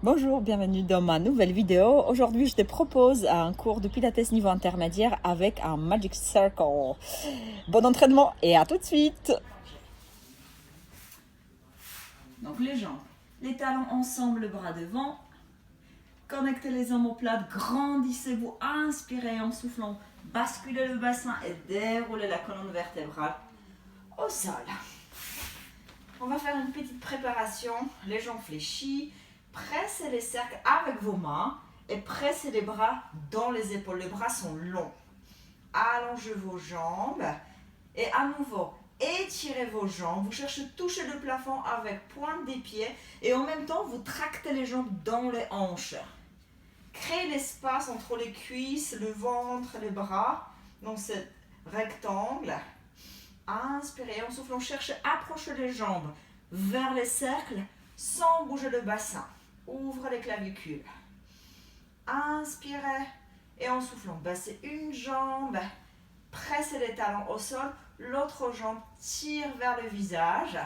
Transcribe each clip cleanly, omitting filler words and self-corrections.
Bonjour, bienvenue dans ma nouvelle vidéo. Aujourd'hui, je te propose un cours de Pilates niveau intermédiaire avec un Magic Circle. Bon entraînement et à tout de suite. Donc les jambes, les talons ensemble, le bras devant. Connectez les omoplates, grandissez-vous, inspirez en soufflant, basculez le bassin et déroulez la colonne vertébrale au sol. On va faire une petite préparation, les jambes fléchies, pressez les cercles avec vos mains et pressez les bras dans les épaules. Les bras sont longs. Allongez vos jambes et à nouveau, étirez vos jambes. Vous cherchez à toucher le plafond avec pointe des pieds et en même temps, vous tractez les jambes dans les hanches. Créez l'espace entre les cuisses, le ventre, les bras dans ce rectangle. Inspirez, en soufflant, cherchez à approcher les jambes vers les cercles sans bouger le bassin. Ouvrez les clavicules. Inspirez et en soufflant, baissez une jambe, pressez les talons au sol, l'autre jambe tire vers le visage,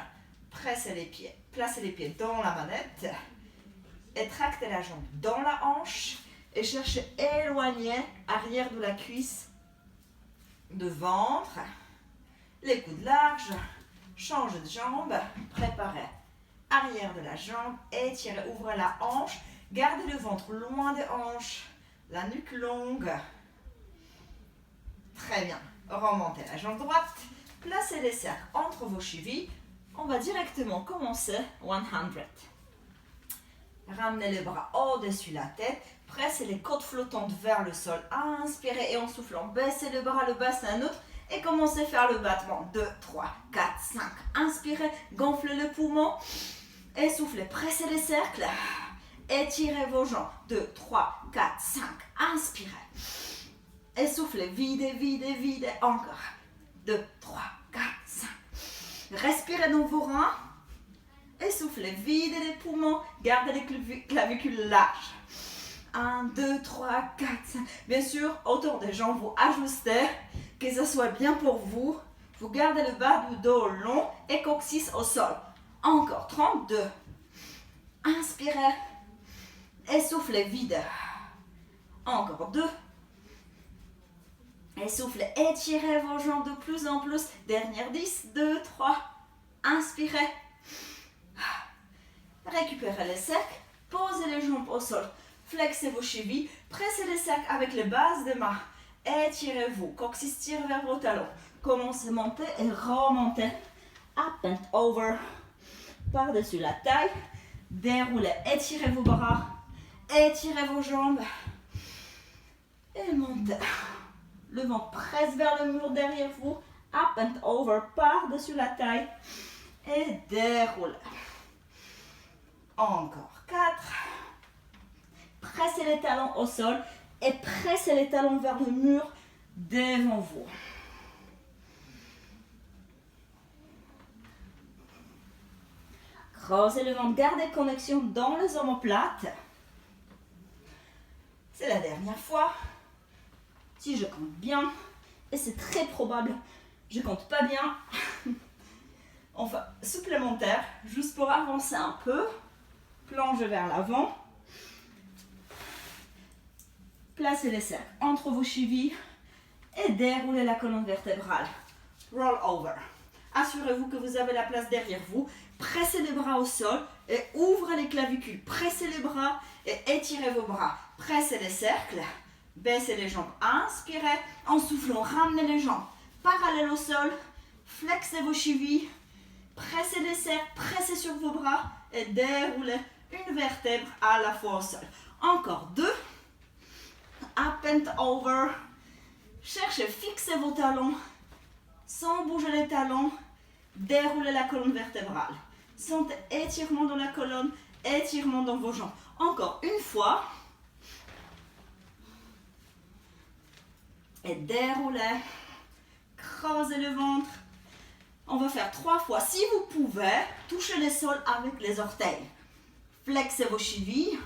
pressez les pieds, placez les pieds dans la manette et tractez la jambe dans la hanche et cherchez à éloigner arrière de la cuisse de ventre. Les coudes larges, changez de jambe, préparez arrière de la jambe, étirez, ouvrez la hanche, gardez le ventre loin des hanches, la nuque longue. Très bien, remontez la jambe droite, placez les cercles entre vos chevilles. On va directement commencer 100. Ramenez les bras au-dessus de la tête, pressez les côtes flottantes vers le sol, inspirez et en soufflant, baissez le bras, le bassin neutre. Et commencez à faire le battement. 2, 3, 4, 5. Inspirez, gonflez le poumon. Et soufflez, pressez les cercles. Étirez vos jambes. 2, 3, 4, 5. Inspirez. Et soufflez, videz, videz, videz. Encore. 2, 3, 4, 5. Respirez dans vos reins. Et soufflez, videz les poumons. Gardez les clavicules larges. 1, 2, 3, 4, 5. Bien sûr, autour des jambes, vous ajustez. Que ça soit bien pour vous. Vous gardez le bas du dos long et coccyx au sol. Encore 32. Inspirez. Et soufflez vide. Encore 2. Et soufflez. Étirez vos jambes de plus en plus. Dernière 10. 2, 3. Inspirez. Récupérez les cercles. Posez les jambes au sol. Flexez vos chevilles. Pressez les cercles avec les bases des mains. Étirez-vous, coccyx tire vers vos talons. Commencez à monter et remontez. Up and over. Par-dessus la taille. Déroulez, étirez vos bras. Étirez vos jambes. Et montez. Le ventre presse vers le mur derrière vous. Up and over, par-dessus la taille. Et déroulez. Encore 4. Pressez les talons au sol. Et pressez les talons vers le mur devant vous. Creusez le ventre, gardez connexion dans les omoplates. C'est la dernière fois. Si je compte bien, et c'est très probable, je compte pas bien. Enfin, supplémentaire, juste pour avancer un peu. Plongez vers l'avant. Placez les cercles entre vos chevilles et déroulez la colonne vertébrale. Roll over. Assurez-vous que vous avez la place derrière vous. Pressez les bras au sol et ouvrez les clavicules. Pressez les bras et étirez vos bras. Pressez les cercles. Baissez les jambes. Inspirez. En soufflant, ramenez les jambes parallèles au sol. Flexez vos chevilles. Pressez les cercles. Pressez sur vos bras et déroulez une vertèbre à la fois au sol. Encore 2. Up and over. Cherchez, fixez vos talons. Sans bouger les talons. Déroulez la colonne vertébrale. Sentez étirement dans la colonne, étirement dans vos jambes. Encore une fois. Et déroulez. Creusez le ventre. On va faire 3 fois. Si vous pouvez, touchez le sol avec les orteils. Flexez vos chevilles.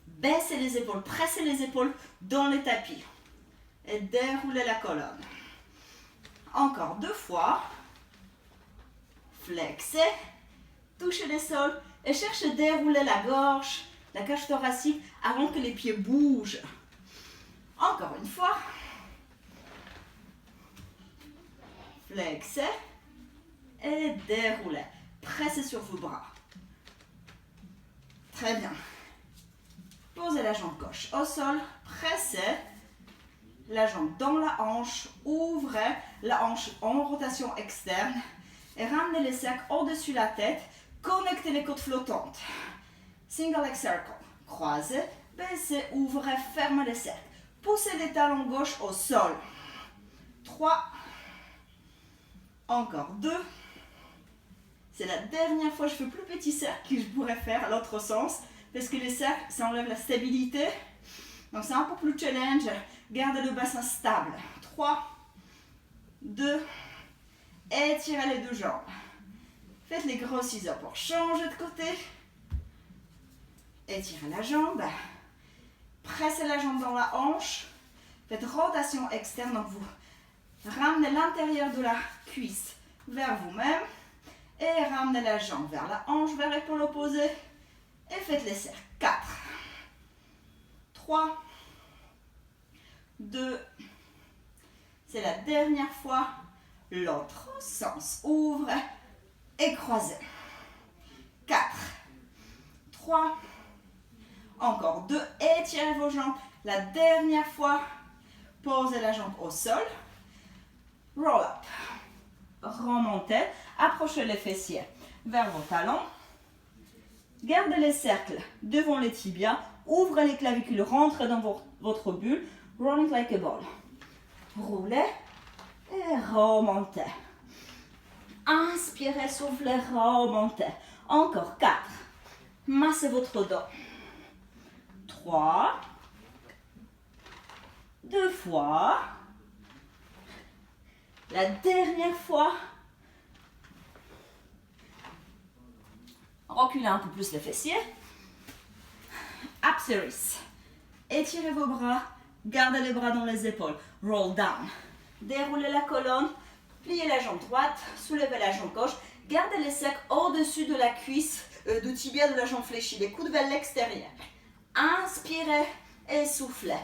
Baissez les épaules, pressez les épaules dans les tapis. Et déroulez la colonne. Encore 2 fois. Flexez. Touchez le sol et cherchez à dérouler la gorge la cage thoracique avant que les pieds bougent. Encore une fois. Flexez et déroulez. Pressez sur vos bras. Très bien. Posez la jambe gauche au sol. Pressez la jambe dans la hanche. Ouvrez la hanche en rotation externe. Et ramenez les cercles au-dessus de la tête. Connectez les côtes flottantes. Single leg circle. Croisez, baissez, ouvrez, fermez les cercles. Poussez les talons gauche au sol. 3. Encore 2. C'est la dernière fois, je fais plus petit cercle que je pourrais faire à l'autre sens. Parce que les cercles, ça enlève la stabilité. Donc c'est un peu plus challenge. Gardez le bassin stable. 3, 2, étirez les deux jambes. Faites les gros ciseaux pour changer de côté. Étirez la jambe. Pressez la jambe dans la hanche. Faites rotation externe. Donc vous ramenez l'intérieur de la cuisse vers vous-même. Et ramenez la jambe vers la hanche, vers l'épaule opposée. Et faites les cercles. 4, 3, 2. C'est la dernière fois. L'autre sens. Ouvrez et croisez. 4, 3. Encore 2. Étirez vos jambes. La dernière fois. Posez la jambe au sol. Roll up. Remontez. Approchez les fessiers vers vos talons. Gardez les cercles devant les tibias. Ouvrez les clavicules. Rentrez dans votre bulle. Rolling like a ball. Roulez et remontez. Inspirez, soufflez, remontez. Encore 4. Massez votre dos. 3. 2 fois. La dernière fois. Reculez un peu plus les fessiers. Apteris. Étirez vos bras. Gardez les bras dans les épaules. Roll down. Déroulez la colonne. Pliez la jambe droite. Soulevez la jambe gauche. Gardez les cercles au-dessus de la cuisse, du tibia de la jambe fléchie. Les coudes vers l'extérieur. Inspirez et soufflez.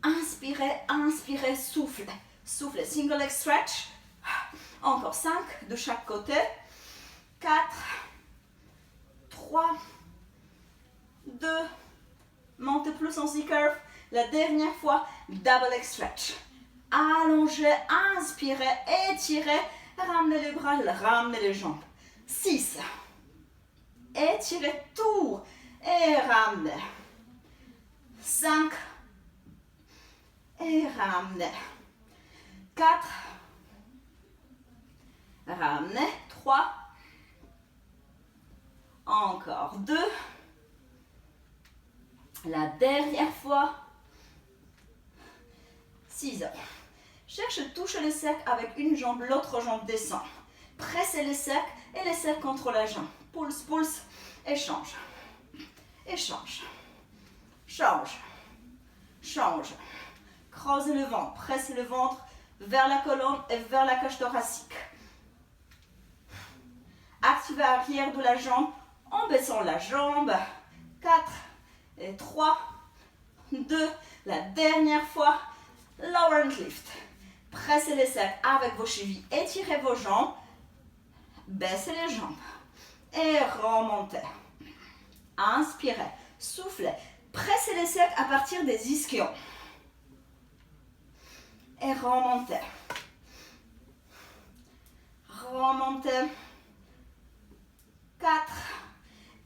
Inspirez, inspirez, soufflez. Soufflez. Single leg stretch. Encore 5 de chaque côté. 4. 3, 2, montez plus en C-curve. La dernière fois, double leg stretch. Allongez, inspirez, étirez, ramenez les bras, ramenez les jambes. 6, étirez, tour et ramenez. 5, et ramenez. 4, ramenez. 3, encore 2. La dernière fois. 6. Cherche à toucher le cercle avec une jambe, l'autre jambe descend. Pressez les cercles et les cercles contre la jambe. Pulse, pulse, échange. Échange. Change. Change. Creusez le ventre, pressez le ventre vers la colonne et vers la cage thoracique. Activez l'arrière de la jambe en baissant la jambe. 4 et 3, 2, la dernière fois, lower and lift. Pressez les cercles avec vos chevilles, étirez vos jambes, baissez les jambes et remontez. Inspirez, soufflez, pressez les cercles à partir des ischions et remontez. Remontez. 4,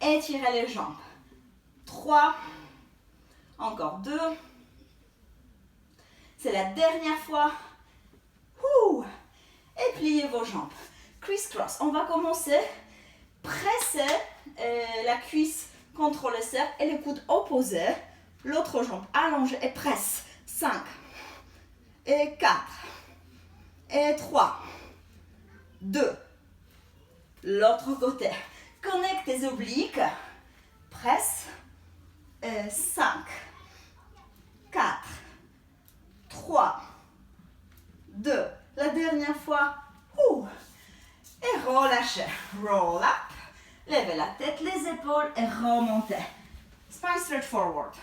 étirez les jambes. 3, encore 2. C'est la dernière fois. Et pliez vos jambes. Criss-cross. On va commencer. Pressez la cuisse contre le cercle et les coudes opposés. L'autre jambe allongée et presse. 5 et 4 et 3, 2. L'autre côté. Connecte tes obliques. Presse. 5, 4, 3, 2. La dernière fois. Et relâchez. Roll up. Levez la tête, les épaules et remontez. Spine stretch forward.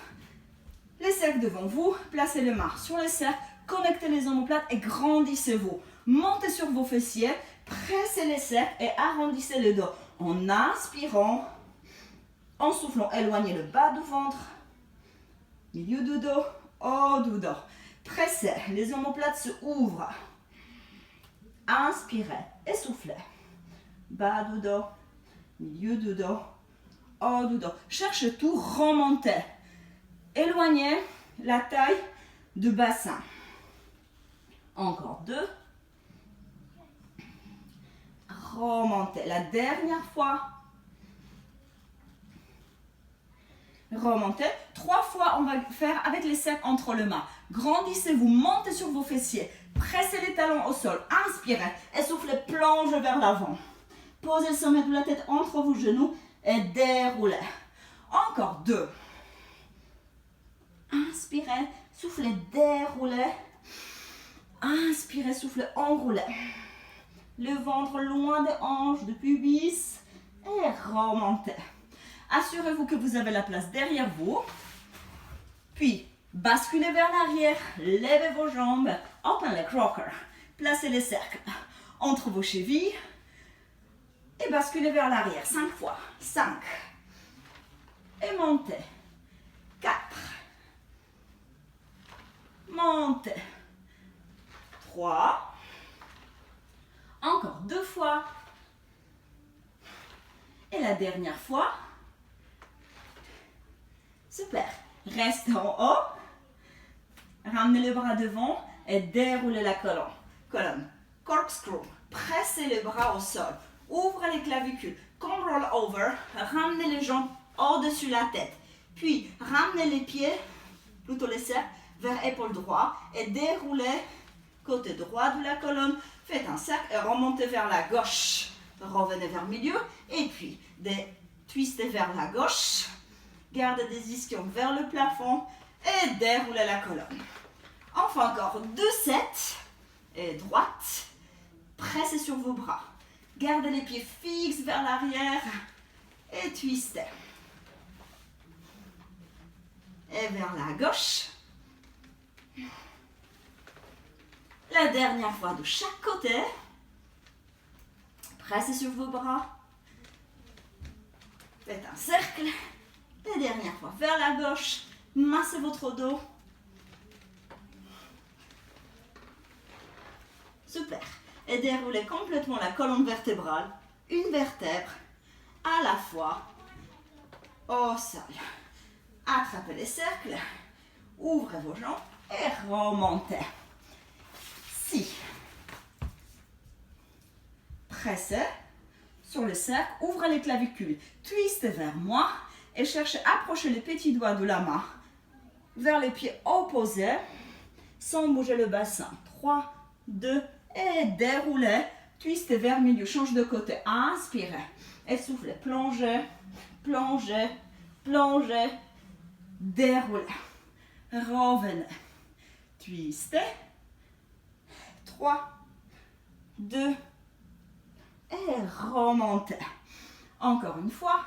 Les cercles devant vous, placez les mains sur les cercles, connectez les omoplates et grandissez-vous. Montez sur vos fessiers, pressez les cercles et arrondissez le dos. En inspirant, en soufflant, éloignez le bas du ventre, milieu du dos, haut du dos. Pressez, les omoplates se ouvrent. Inspirez et soufflez. Bas du dos, milieu du dos, haut du dos. Cherchez tout, remontez. Éloignez la taille du bassin. Encore 2. Remontez. La dernière fois. Remontez. 3 fois, on va faire avec les cercles entre les mains. Grandissez-vous, montez sur vos fessiers. Pressez les talons au sol. Inspirez et soufflez, plongez vers l'avant. Posez le sommet de la tête entre vos genoux et déroulez. Encore 2. Inspirez, soufflez, déroulez. Inspirez, soufflez, enroulez. Le ventre loin des hanches, du pubis. Et remontez. Assurez-vous que vous avez la place derrière vous. Puis, basculez vers l'arrière. Levez vos jambes. Open leg rocker. Placez les cercles entre vos chevilles. Et basculez vers l'arrière. 5 fois. 5. Et montez. 4. Montez. 3. Encore 2 fois. Et la dernière fois. Super. Restez en haut. Ramenez les bras devant et déroulez la colonne. Corkscrew. Pressez les bras au sol. Ouvrez les clavicules. Comme roll over. Ramenez les jambes au-dessus de la tête. Puis, ramenez les pieds, plutôt les cercles, vers épaule droite et déroulez côté droit de la colonne. Faites un cercle et remontez vers la gauche. Revenez vers le milieu et puis twistez vers la gauche. Gardez des ischions vers le plafond et déroulez la colonne. Enfin encore 2 sets. Et droite. Pressez sur vos bras. Gardez les pieds fixes vers l'arrière et twistez. Et vers la gauche. La dernière fois de chaque côté. Pressez sur vos bras. Faites un cercle. La dernière fois vers la gauche. Massez votre dos. Super. Et déroulez complètement la colonne vertébrale. Une vertèbre à la fois au sol. Attrapez les cercles. Ouvrez vos jambes et remontez. 6. Pressez sur le cercle. Ouvrez les clavicules. Twistez vers moi. Et cherchez à approcher les petits doigts de la main vers les pieds opposés sans bouger le bassin. 3, 2 et déroulez. Twistez vers le milieu. Change de côté. Inspirez. Et soufflez. Plongez, plongez, plongez. Déroulez. Revenez. Twistez. 3, 2 et remontez. Encore une fois.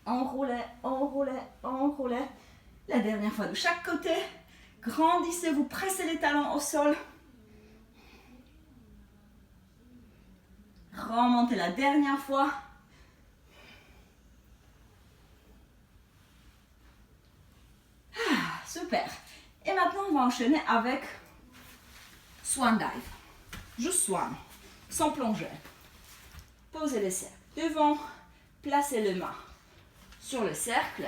Enroulez, enroulez, enroulez. La dernière fois de chaque côté. Grandissez-vous, pressez les talons au sol. Remontez la dernière fois. Ah, super. Et maintenant, on va enchaîner avec Swan Dive. Juste Swan, sans plonger. Posez les cercles devant. Placez les mains sur le cercle.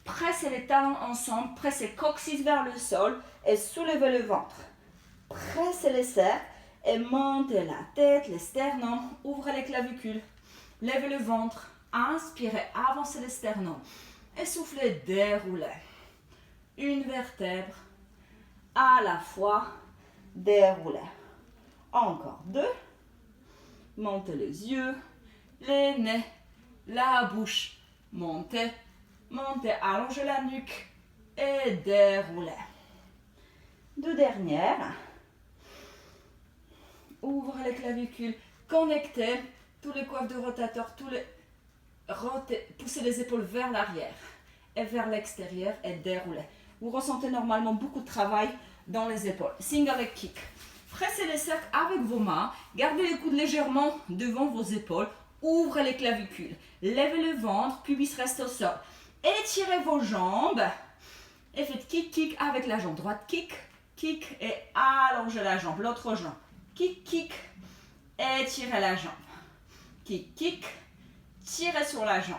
Pressez les talons ensemble. Pressez coccyx vers le sol et soulevez le ventre. Pressez les cercles et montez la tête, les sternums. Ouvrez les clavicules. Levez le ventre. Inspirez, avancez les sternums. Et soufflez, déroulez. Une vertèbre à la fois. Déroulez. Encore 2. Montez les yeux, les nez, la bouche. Montez, montez, allongez la nuque et déroulez. 2 dernières. Ouvrez les clavicules, connectez tous les coifs de rotateur, tous les Poussez les épaules vers l'arrière et vers l'extérieur et déroulez. Vous ressentez normalement beaucoup de travail dans les épaules. Single leg kick. Pressez les cercles avec vos mains. Gardez les coudes légèrement devant vos épaules. Ouvrez les clavicules. Levez le ventre, pubis reste au sol. Étirez vos jambes. Et faites kick, kick avec la jambe droite. Kick, kick et allongez la jambe. L'autre jambe. Kick, kick. Étirez la jambe. Kick, kick. Tirez sur la jambe.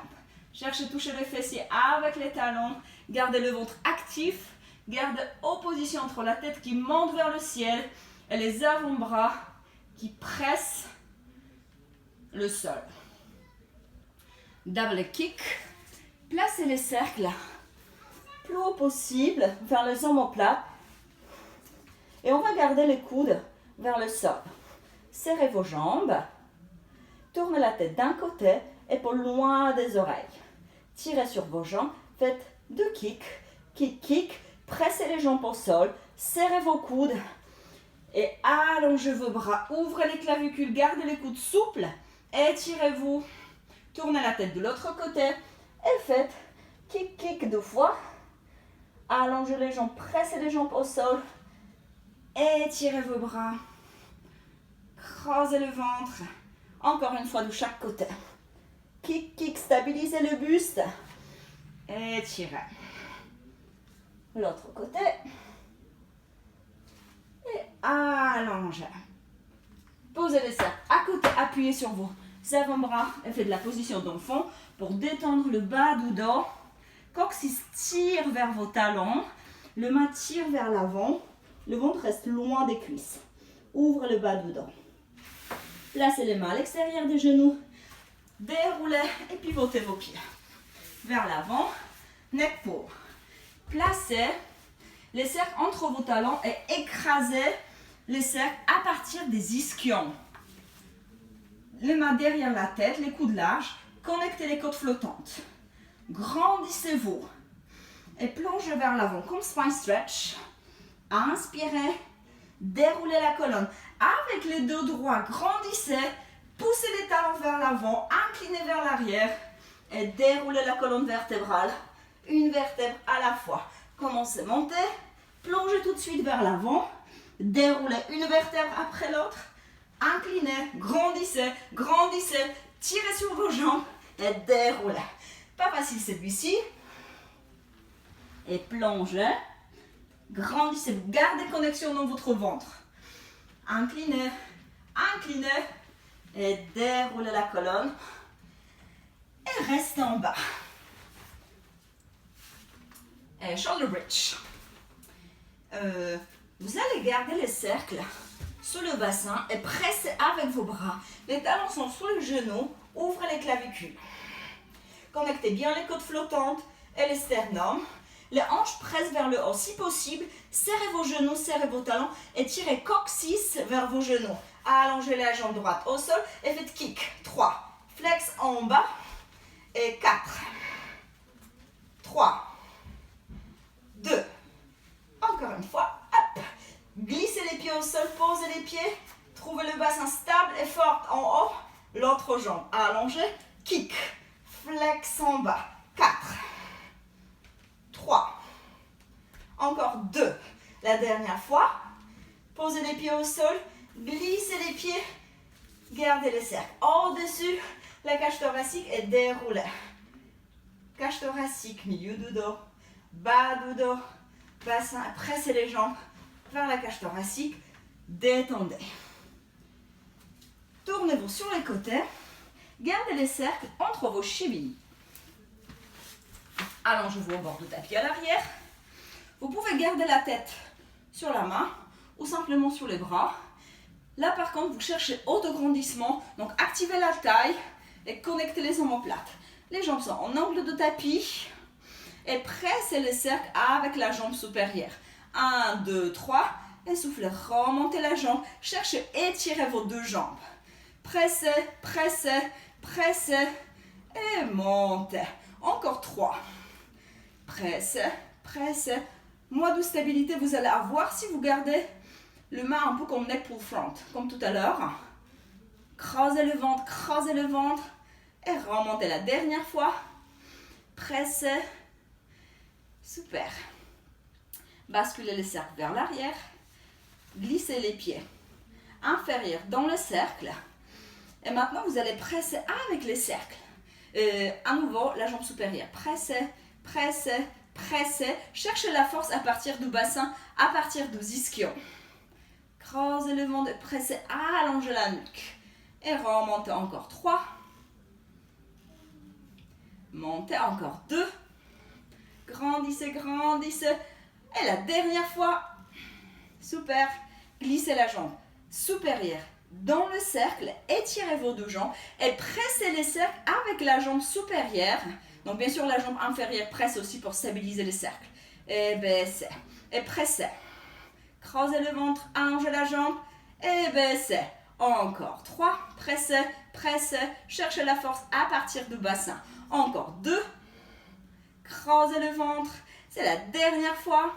Cherchez à toucher les fessiers avec les talons. Gardez le ventre actif. Gardez opposition entre la tête qui monte vers le ciel et les avant-bras qui pressent le sol. Double kick. Placez les cercles plus haut possible vers les omoplates. Et on va garder les coudes vers le sol. Serrez vos jambes. Tournez la tête d'un côté, épaules loin des oreilles. Tirez sur vos jambes. Faites 2 kicks. Kick, kick. Pressez les jambes au sol. Serrez vos coudes. Et allongez vos bras. Ouvrez les clavicules. Gardez les coudes souples. Étirez-vous. Tournez la tête de l'autre côté. Et faites kick, kick 2 fois. Allongez les jambes. Pressez les jambes au sol. Étirez vos bras. Creusez le ventre. Encore une fois de chaque côté. Kick, kick. Stabilisez le buste. Étirez. L'autre côté. Et allongez. Posez les cercles à côté, appuyez sur vos avant-bras et faites de la position d'enfant pour détendre le bas du dos. Coccyx tire vers vos talons, le main tire vers l'avant, le ventre reste loin des cuisses. Ouvrez le bas du dos. Placez les mains à l'extérieur des genoux, déroulez et pivotez vos pieds vers l'avant, neck pull. Placez les cercles entre vos talons et écrasez les cercles à partir des ischions. Les mains derrière la tête, les coudes larges, connectez les côtes flottantes. Grandissez-vous et plongez vers l'avant comme spine stretch. Inspirez, déroulez la colonne. Avec les dos droits, grandissez, poussez les talons vers l'avant, inclinez vers l'arrière et déroulez la colonne vertébrale. Une vertèbre à la fois. Commencez à monter, plongez tout de suite vers l'avant, déroulez une vertèbre après l'autre, inclinez, grandissez, grandissez, tirez sur vos jambes et déroulez. Pas facile celui-ci. Et plongez, grandissez, gardez connexion dans votre ventre. Inclinez, inclinez et déroulez la colonne et restez en bas. Et shoulder bridge. Vous allez garder les cercles sur le bassin et presser avec vos bras. Les talons sont sous les genoux. Ouvrez les clavicules. Connectez bien les côtes flottantes et les sternums. Les hanches pressent vers le haut. Si possible, serrez vos genoux, serrez vos talons et tirez coccyx vers vos genoux. Allongez la jambe droite au sol et faites kick. 3. Flex en bas. Et 4. 3. 2. Encore une fois. Hop. Glissez les pieds au sol, posez les pieds. Trouvez le bassin stable et fort en haut. L'autre jambe allongée. Kick. Flex en bas. 4. 3. Encore 2. La dernière fois. Posez les pieds au sol. Glissez les pieds. Gardez les cercles au-dessus. La cage thoracique est déroulée. Cage thoracique, milieu du dos. Bas du dos. Bassin. Pressez les jambes vers la cage thoracique. Détendez. Tournez-vous sur les côtés. Gardez les cercles entre vos chevilles. Allongez-vous au bord du tapis à l'arrière. Vous pouvez garder la tête sur la main ou simplement sur les bras. Là, par contre, vous cherchez autograndissement. Donc, activez la taille et connectez les omoplates. Les jambes sont en angle de tapis. Et pressez les cercles avec la jambe supérieure. 1, 2, 3. Et soufflez, remontez la jambe. Cherchez, étirez vos deux jambes. Pressez, pressez, pressez. Et montez. Encore 3. Pressez, pressez. Moins de stabilité vous allez avoir si vous gardez le main un peu comme neck pull front, comme tout à l'heure. Creusez le ventre, Et remontez la dernière fois. Pressez. Super. Basculez le cercle vers l'arrière. Glissez les pieds inférieurs dans le cercle. Et maintenant, vous allez presser avec les cercles. À nouveau, la jambe supérieure. Pressez, pressez, pressez. Cherchez la force à partir du bassin, à partir du ischio. Creusez le ventre, pressez, allongez la nuque. Et remontez encore 3. Montez encore 2. Grandissez, grandissez. Et la dernière fois. Super. Glissez la jambe supérieure dans le cercle. Étirez vos deux jambes. Et pressez les cercles avec la jambe supérieure. Donc bien sûr la jambe inférieure presse aussi pour stabiliser le cercle. Et baissez. Et pressez. Creusez le ventre. Allongez la jambe. Et baissez. Encore 3. Pressez. Pressez. Cherchez la force à partir du bassin. Encore 2. Creusez le ventre. C'est la dernière fois.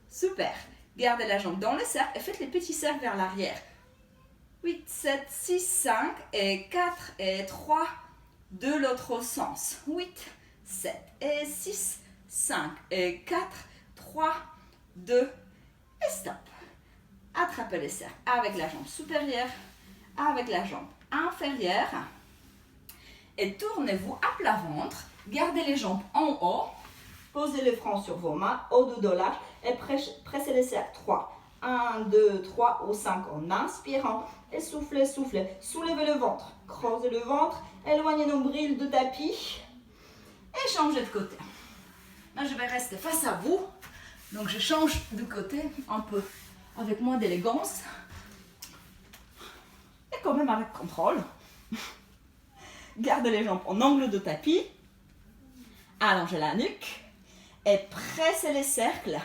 Super. Gardez la jambe dans le cercle et faites les petits cercles vers l'arrière. 8, 7, 6, 5 et 4 et 3. De l'autre sens. 8, 7 et 6, 5 et 4, 3, 2 et stop. Attrapez les cercles avec la jambe supérieure, avec la jambe inférieure. Et tournez-vous à plat ventre. Gardez les jambes en haut. Posez les front sur vos mains, au dos de lâche et pressez les cercles. 3, 1, 2, 3 ou 5 en inspirant. Et soufflez, soufflez. Soulevez le ventre. Creusez le ventre. Éloignez nos nombril du tapis. Et changez de côté. Là, je vais rester face à vous. Donc, je change de côté un peu avec moins d'élégance. Et quand même avec contrôle. Gardez les jambes en angle de tapis. Allongez la nuque. Et pressez les cercles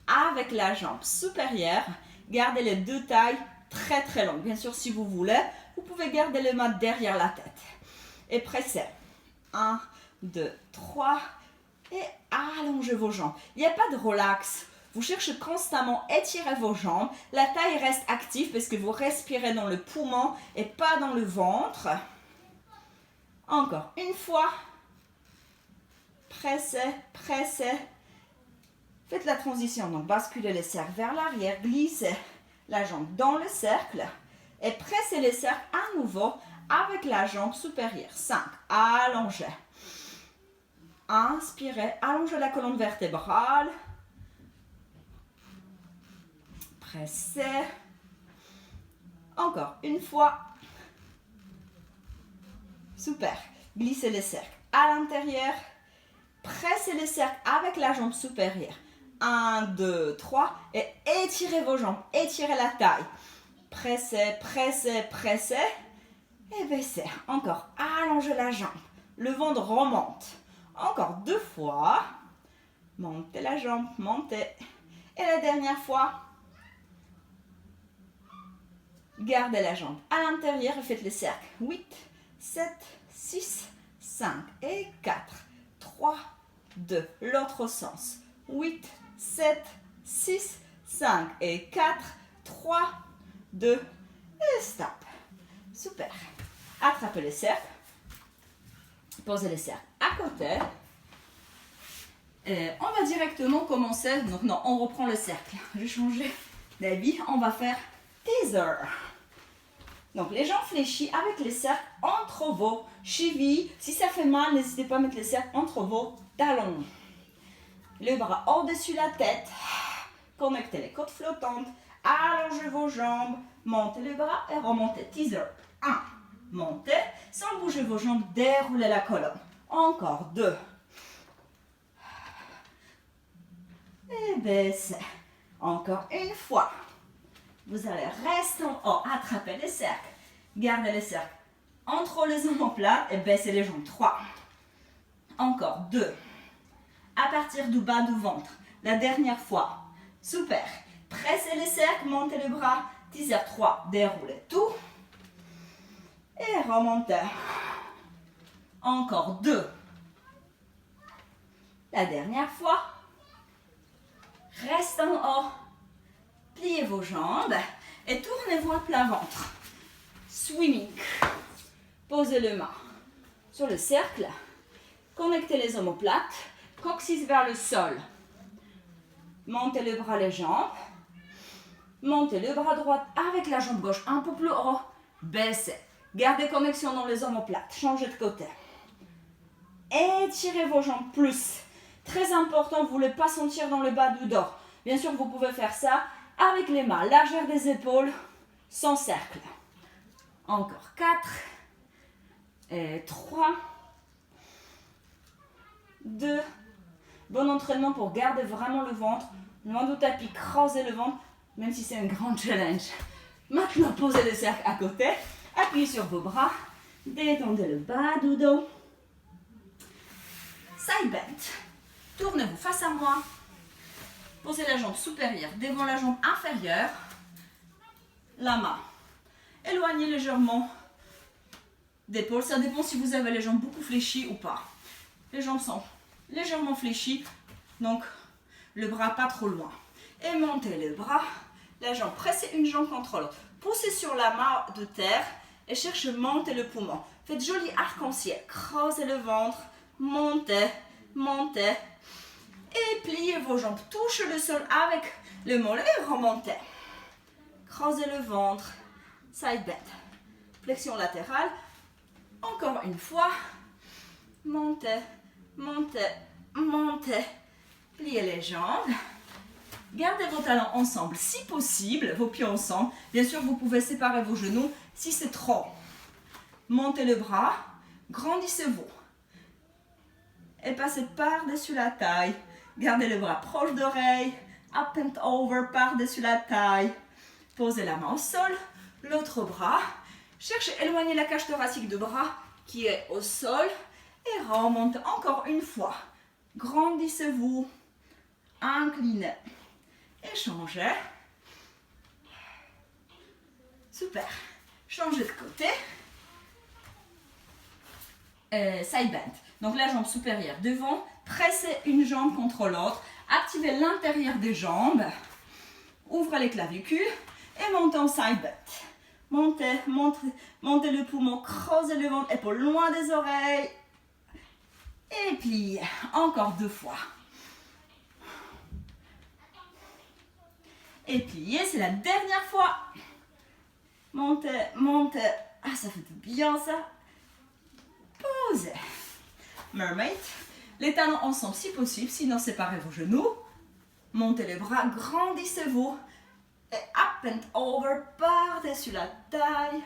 avec la jambe supérieure. Gardez les deux tailles très très longues. Bien sûr, si vous voulez, vous pouvez garder les mains derrière la tête. Et pressez. 1, 2, 3. Et allongez vos jambes. Il n'y a pas de relax. Vous cherchez constamment à étirer vos jambes. La taille reste active parce que vous respirez dans le poumon et pas dans le ventre. Encore une fois. Pressez, pressez. Faites la transition. Donc, basculez les cercles vers l'arrière. Glissez la jambe dans le cercle. Et pressez les cercles à nouveau avec la jambe supérieure. 5. Allongez. Inspirez. Allongez la colonne vertébrale. Pressez. Encore une fois. Super. Glissez les cercles à l'intérieur. Pressez les cercles avec la jambe supérieure. 1, 2, 3. Et étirez vos jambes. Étirez la taille. Pressez, pressez, pressez. Et baissez. Encore. Allongez la jambe. Le ventre remonte. Encore 2 fois. Montez la jambe. Montez. Et la dernière fois. Gardez la jambe à l'intérieur et faites les cercles. 8, 7, 6, 5 et 4. 3, 2, l'autre sens. 8, 7, 6, 5 et 4, 3, 2 et stop. Super. Attrapez les cercles. Posez les cercles à côté. Et on va directement commencer. Donc non, on reprend le cercle. Je vais changer d'habit. On va faire teaser. Donc, les jambes fléchies avec les cercles entre vos chevilles. Si ça fait mal, n'hésitez pas à mettre les cercles entre vos talons. Le bras au-dessus de la tête. Connectez les côtes flottantes. Allongez vos jambes. Montez les bras et remontez. Teaser. 1. Montez. Sans bouger vos jambes, déroulez la colonne. Encore 2. Et baissez. Encore une fois. Vous allez rester en haut, attraper les cercles. Gardez les cercles entre les omoplates et baissez les jambes. 3. Encore 2. À partir du bas du ventre. La dernière fois. Super. Pressez les cercles, montez les bras. Teaser 3. Déroulez tout. Et remontez. Encore 2. La dernière fois. Restez en haut. Pliez vos jambes et tournez-vous à plat ventre. Swimming. Posez les mains sur le cercle. Connectez les omoplates, coccyx vers le sol. Montez le bras, les jambes. Montez le bras droit avec la jambe gauche un peu plus haut. Baissez. Gardez connexion dans les omoplates. Changez de côté. Étirez vos jambes plus. Très important, vous ne voulez pas sentir dans le bas du dos. Bien sûr, vous pouvez faire ça avec les mains. Largeur des épaules, sans cercle. Encore 4. Et 3. 2. Bon entraînement pour garder vraiment le ventre. Loin du tapis, creusez le ventre, même si c'est un grand challenge. Maintenant, posez le cercle à côté. Appuyez sur vos bras. Détendez le bas du dos. Side bend. Tournez-vous face à moi. Posez la jambe supérieure devant la jambe inférieure. La main. Éloignez légèrement d'épaule. Ça dépend si vous avez les jambes beaucoup fléchies ou pas. Les jambes sont légèrement fléchies, donc le bras pas trop loin. Et montez le bras, la jambe, pressez une jambe contre l'autre. Poussez sur la main de terre et cherchez à monter le poumon. Faites joli arc-en-ciel, creusez le ventre, montez, montez. Et pliez vos jambes, touchez le sol avec le mollet et remontez. Creusez le ventre, side bend. Flexion latérale, encore une fois. Montez, montez, montez. Pliez les jambes. Gardez vos talons ensemble si possible, vos pieds ensemble. Bien sûr, vous pouvez séparer vos genoux si c'est trop. Montez le bras, grandissez-vous. Et passez par-dessus la taille. Gardez le bras proche d'oreille. Up and over, par-dessus la taille. Posez la main au sol. L'autre bras. Cherchez à éloigner la cage thoracique du bras qui est au sol. Et remontez encore une fois. Grandissez-vous. Inclinez. Et changez. Super. Changez de côté. Side bend. Donc la jambe supérieure devant. Pressez une jambe contre l'autre. Activez l'intérieur des jambes. Ouvrez les clavicules. Et montez en side bend. Montez, montez, montez le poumon. Creusez le ventre. Épaules loin des oreilles. Et pliez. Encore 2 fois. Et pliez. C'est la dernière fois. Montez, montez. Ah, ça fait bien ça. Posez. Mermaid. Les talons ensemble si possible. Sinon, séparez vos genoux. Montez les bras. Grandissez-vous. Et up and over. Par-dessus la taille.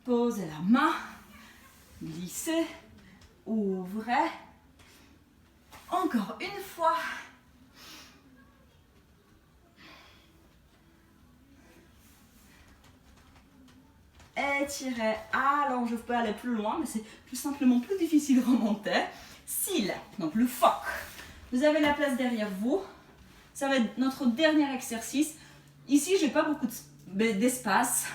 Posez la main. Glissez. Ouvrez. Encore une fois. Étirez, allongez, je peux aller plus loin, mais c'est tout simplement plus difficile de remonter. Cils, donc le phoque. Vous avez la place derrière vous. Ça va être notre dernier exercice. Ici, j'ai pas beaucoup d'espace.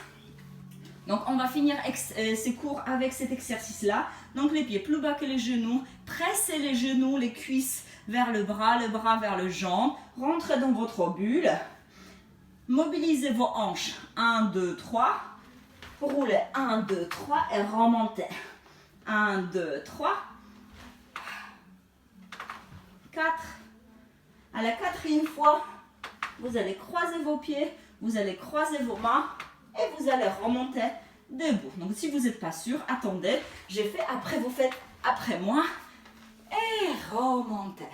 Donc, on va finir ces cours avec cet exercice-là. Donc, les pieds plus bas que les genoux. Pressez les genoux, les cuisses vers le bras vers le jambe. Rentrez dans votre bulle. Mobilisez vos hanches. 1, 2, 3. Roulez 1, 2, 3 et remontez. 1, 2, 3. 4. À la 4e fois, vous allez croiser vos pieds, vous allez croiser vos mains et vous allez remonter debout. Donc si vous n'êtes pas sûr, attendez. J'ai fait après, vous faites après moi et remontez.